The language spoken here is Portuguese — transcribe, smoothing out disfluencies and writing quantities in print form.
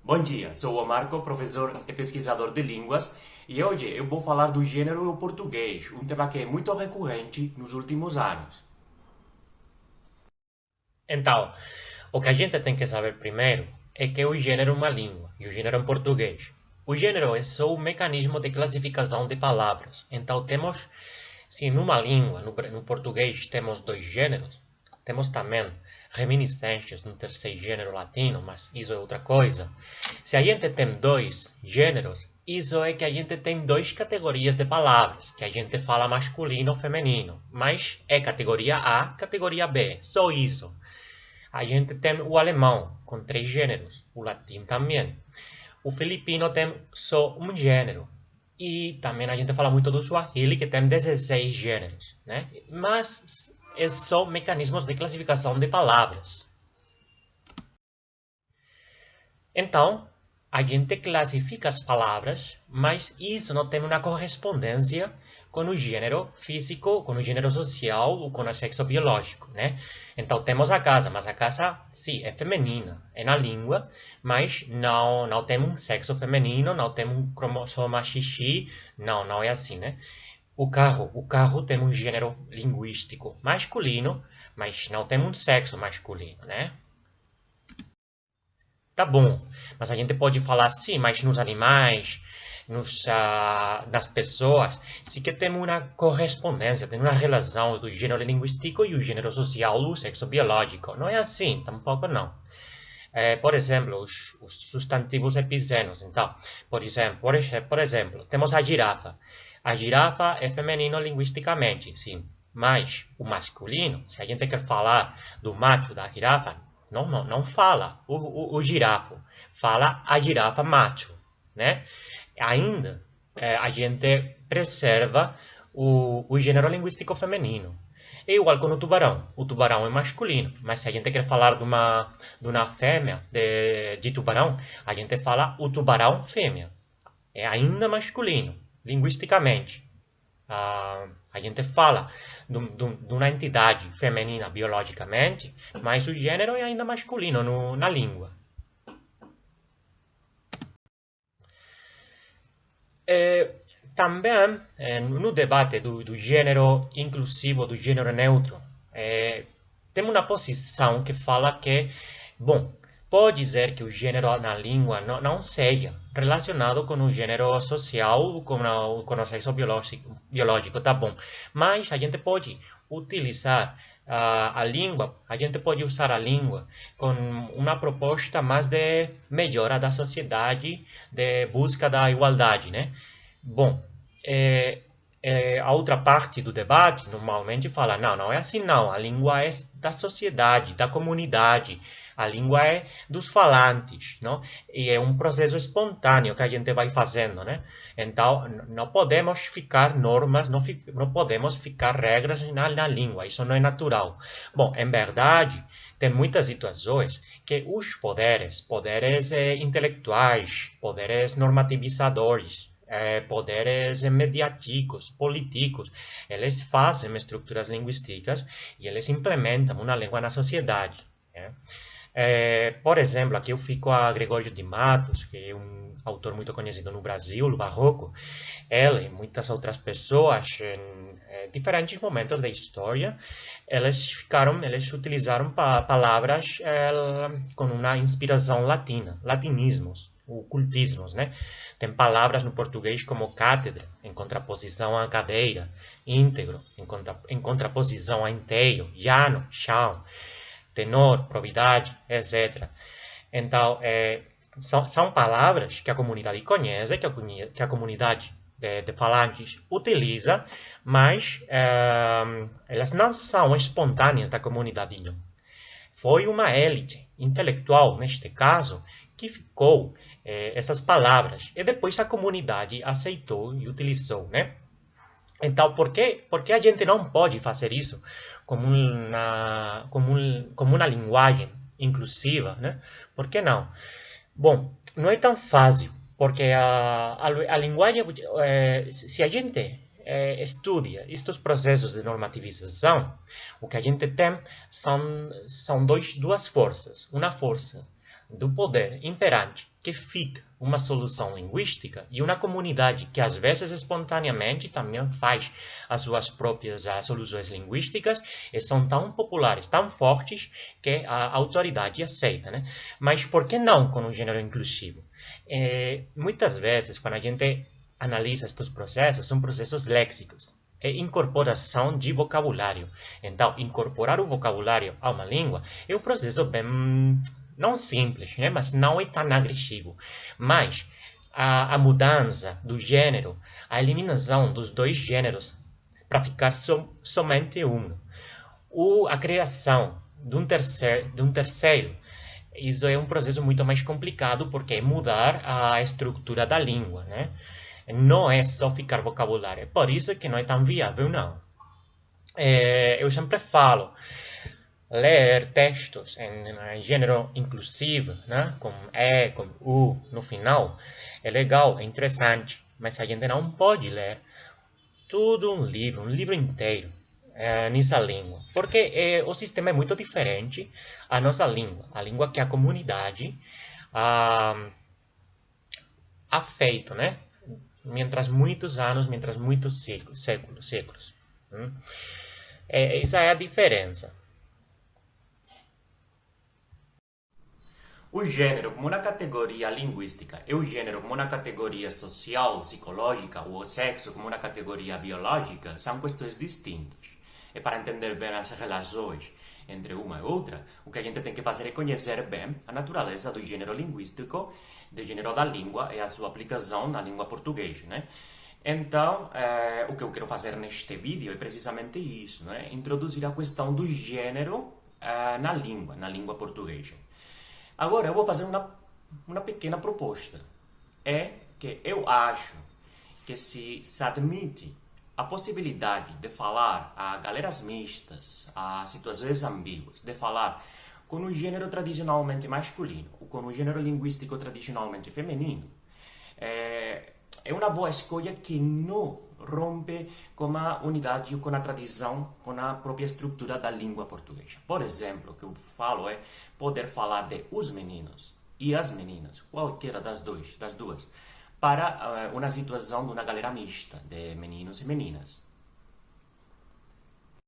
Bom dia, sou o Marco, professor e pesquisador de línguas, e hoje eu vou falar do gênero português, um tema que é muito recorrente nos últimos anos. Então, o que a gente tem que saber primeiro é que o gênero é uma língua, e o gênero é um português. O gênero é só um mecanismo de classificação de palavras. Então, temos, se numa língua, no português, temos dois gêneros, temos também reminiscências no terceiro gênero latino, mas isso é outra coisa. Se a gente tem dois gêneros, isso é que a gente tem duas categorias de palavras, que a gente fala masculino ou feminino, mas é categoria A, categoria B, só isso. A gente tem o alemão, com três gêneros, o latim também. O filipino tem só um gênero. E também a gente fala muito do Swahili, que tem 16 gêneros, né? Mas é só mecanismos de classificação de palavras. Então, a gente classifica as palavras, mas isso não tem uma correspondência com o gênero físico, com o gênero social ou com o sexo biológico, né? Então temos a casa, mas a casa, sim, é feminina, é na língua, mas não tem um sexo feminino, não tem um cromossoma XX, não é assim, né? O carro tem um gênero linguístico masculino, mas não tem um sexo masculino, né? Tá bom, mas a gente pode falar sim, mas nos animais, nas pessoas, sim que tem uma correspondência, tem uma relação do gênero linguístico e o gênero social, o sexo biológico. Não é assim, tampouco não. Por exemplo, os substantivos epigenos. Então, por exemplo, temos a girafa. A girafa é feminino linguisticamente, sim. Mas o masculino, se a gente quer falar do macho da girafa, não fala o girafo. Fala a girafa macho, né? Ainda a gente preserva o gênero linguístico feminino. É igual com o tubarão. O tubarão é masculino, mas se a gente quer falar de uma fêmea de tubarão, a gente fala o tubarão fêmea. É ainda masculino, linguisticamente. A gente fala de uma entidade feminina biologicamente, mas o gênero é ainda masculino na língua. É, também, no debate do gênero inclusivo, do gênero neutro, tem uma posição que fala que, bom, pode dizer que o gênero na língua não seja relacionado com o gênero social, com o sexo biológico, tá bom. Mas a gente pode utilizar a língua, a gente pode usar a língua com uma proposta mais de melhora da sociedade, de busca da igualdade, né? Bom, a outra parte do debate normalmente fala, não é assim não, a língua é da sociedade, da comunidade, a língua é dos falantes, não? E é um processo espontâneo que a gente vai fazendo, né? Então, não podemos ficar normas, não podemos ficar regras na língua, isso não é natural. Bom, em verdade, tem muitas situações que os poderes intelectuais, poderes normativizadores, poderes mediáticos, políticos, eles fazem estruturas linguísticas e eles implementam uma língua na sociedade. Né? Por exemplo, aqui eu fico a Gregório de Matos, que é um autor muito conhecido no Brasil, no Barroco. Ele e muitas outras pessoas, em diferentes momentos da história, eles utilizaram palavras com uma inspiração latina, latinismos, ocultismos, né? Tem palavras no português como cátedra, em contraposição à cadeira, íntegro, em contraposição a inteiro, llano, chão, tenor, probidade, etc. Então, são palavras que a comunidade conhece, que a comunidade de falantes utiliza, mas elas não são espontâneas da comunidade, não. Foi uma élite intelectual, neste caso, que ficou essas palavras. E depois a comunidade aceitou e utilizou, né? Então, por que a gente não pode fazer isso como uma linguagem inclusiva, né? Por que não? Bom, não é tão fácil, porque a linguagem, se a gente estuda estes processos de normativização, o que a gente tem são duas forças. Uma força do poder imperante, que fica uma solução linguística e uma comunidade que às vezes espontaneamente também faz as suas próprias soluções linguísticas e são tão populares, tão fortes que a autoridade aceita, né? Mas por que não com um gênero inclusivo? Muitas vezes, quando a gente analisa estes processos, são processos léxicos. É incorporação de vocabulário. Então, incorporar o vocabulário a uma língua é um processo bem não simples, né? Mas não é tão agressivo. Mas a mudança do gênero, a eliminação dos dois gêneros para ficar somente um, a criação de um terceiro, isso é um processo muito mais complicado porque é mudar a estrutura da língua, né? Não é só ficar vocabulário. É por isso que não é tão viável, não. Eu sempre falo, ler textos em gênero inclusivo, né? Com E, com U no final, é legal, é interessante, mas a gente não pode ler todo um livro inteiro nessa língua, porque o sistema é muito diferente à nossa língua, a língua que a comunidade ha feito, né? Mientras muitos anos, mientras muitos séculos. Essa é a diferença. O gênero como uma categoria linguística e o gênero como uma categoria social, psicológica, ou o sexo como uma categoria biológica são questões distintas. E para entender bem as relações entre uma e outra, o que a gente tem que fazer é conhecer bem a natureza do gênero linguístico, do gênero da língua e a sua aplicação na língua portuguesa, né? Então, o que eu quero fazer neste vídeo é precisamente isso, né? Introduzir a questão do gênero na língua portuguesa. Agora, eu vou fazer uma pequena proposta. É que eu acho que se admite a possibilidade de falar a galeras mistas, a situações ambíguas, de falar com um gênero tradicionalmente masculino ou com um gênero linguístico tradicionalmente feminino, é uma boa escolha que não rompe com a unidade, com a tradição, com a própria estrutura da língua portuguesa. Por exemplo, o que eu falo é poder falar de os meninos e as meninas, qualquer das duas, para uma situação de uma galera mista de meninos e meninas.